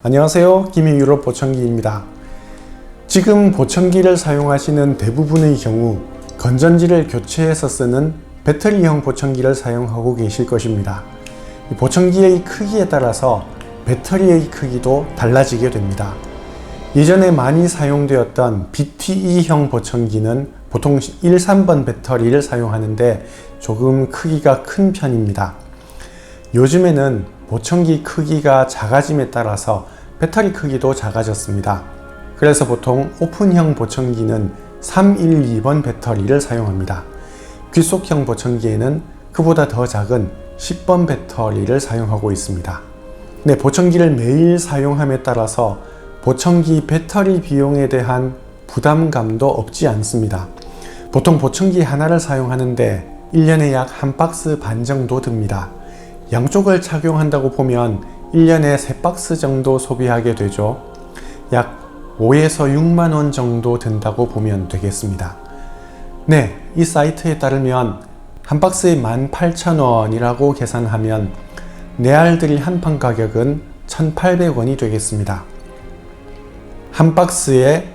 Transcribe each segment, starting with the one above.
안녕하세요. 김해유럽 보청기입니다. 지금 보청기를 사용하시는 대부분의 경우 건전지를 교체해서 쓰는 배터리형 보청기를 사용하고 계실 것입니다. 이 보청기의 크기에 따라서 배터리의 크기도 달라지게 됩니다. 예전에 많이 사용되었던 BTE형 보청기는 보통 1, 3번 배터리를 사용하는데 조금 크기가 큰 편입니다. 요즘에는 보청기 크기가 작아짐에 따라서 배터리 크기도 작아졌습니다. 그래서 보통 오픈형 보청기는 312번 배터리를 사용합니다. 귀속형 보청기에는 그보다 더 작은 10번 배터리를 사용하고 있습니다. 보청기를 매일 사용함에 따라서 보청기 배터리 비용에 대한 부담감도 없지 않습니다. 보통 보청기 하나를 사용하는데 1년에 약 한 박스 반 정도 듭니다. 양쪽을 착용한다고 보면 1년에 3박스 정도 소비하게 되죠. 약 5에서 6만원 정도 든다고 보면 되겠습니다. 이 사이트에 따르면 한 박스에 18,000원이라고 계산하면 네 알들이 한 판 가격은 1,800원이 되겠습니다. 한 박스에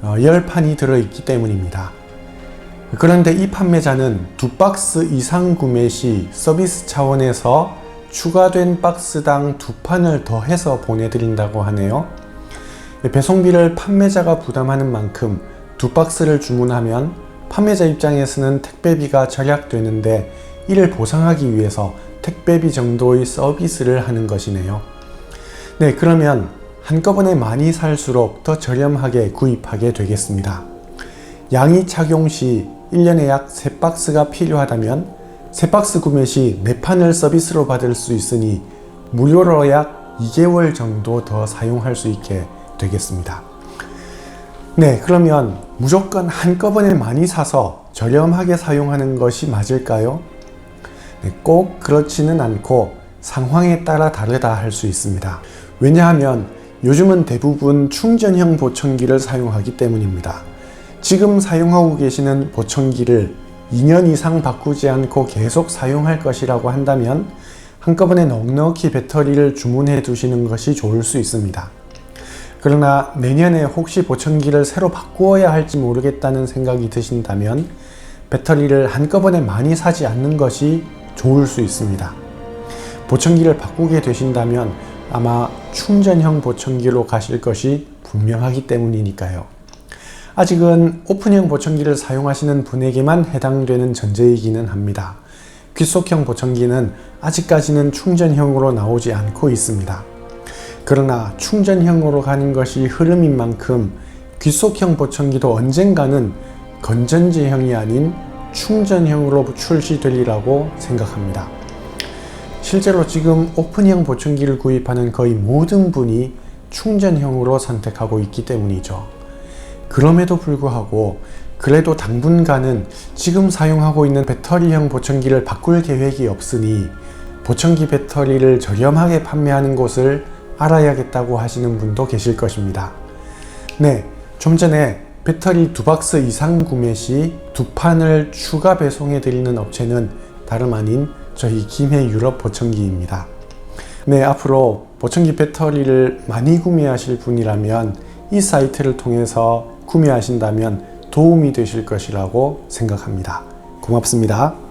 10판이 들어있기 때문입니다. 그런데 이 판매자는 2박스 이상 구매 시 서비스 차원에서 추가된 박스당 2판을 더해서 보내드린다고 하네요. 배송비를 판매자가 부담하는 만큼 2박스를 주문하면 판매자 입장에서는 택배비가 절약되는데 이를 보상하기 위해서 택배비 정도의 서비스를 하는 것이네요. 그러면 한꺼번에 많이 살수록 더 저렴하게 구입하게 되겠습니다. 양이 착용 시 1년에 약 3박스가 필요하다면 3박스 구매 시 4판을 서비스로 받을 수 있으니 무료로 약 2개월 정도 더 사용할 수 있게 되겠습니다. 그러면 무조건 한꺼번에 많이 사서 저렴하게 사용하는 것이 맞을까요? 꼭 그렇지는 않고 상황에 따라 다르다 할 수 있습니다. 왜냐하면 요즘은 대부분 충전형 보청기를 사용하기 때문입니다. 지금 사용하고 계시는 보청기를 2년 이상 바꾸지 않고 계속 사용할 것이라고 한다면 한꺼번에 넉넉히 배터리를 주문해 두시는 것이 좋을 수 있습니다. 그러나 내년에 혹시 보청기를 새로 바꾸어야 할지 모르겠다는 생각이 드신다면 배터리를 한꺼번에 많이 사지 않는 것이 좋을 수 있습니다. 보청기를 바꾸게 되신다면 아마 충전형 보청기로 가실 것이 분명하기 때문이니까요. 아직은 오픈형 보청기를 사용하시는 분에게만 해당되는 전제이기는 합니다. 귀속형 보청기는 아직까지는 충전형으로 나오지 않고 있습니다. 그러나 충전형으로 가는 것이 흐름인 만큼 귀속형 보청기도 언젠가는 건전지형이 아닌 충전형으로 출시되리라고 생각합니다. 실제로 지금 오픈형 보청기를 구입하는 거의 모든 분이 충전형으로 선택하고 있기 때문이죠. 그럼에도 불구하고 그래도 당분간은 지금 사용하고 있는 배터리형 보청기를 바꿀 계획이 없으니 보청기 배터리를 저렴하게 판매하는 곳을 알아야겠다고 하시는 분도 계실 것입니다. 좀 전에 배터리 2박스 이상 구매 시 2판을 추가 배송해 드리는 업체는 다름 아닌 저희 김해유럽 보청기입니다. 앞으로 보청기 배터리를 많이 구매하실 분이라면 이 사이트를 통해서 구매하신다면 도움이 되실 것이라고 생각합니다. 고맙습니다.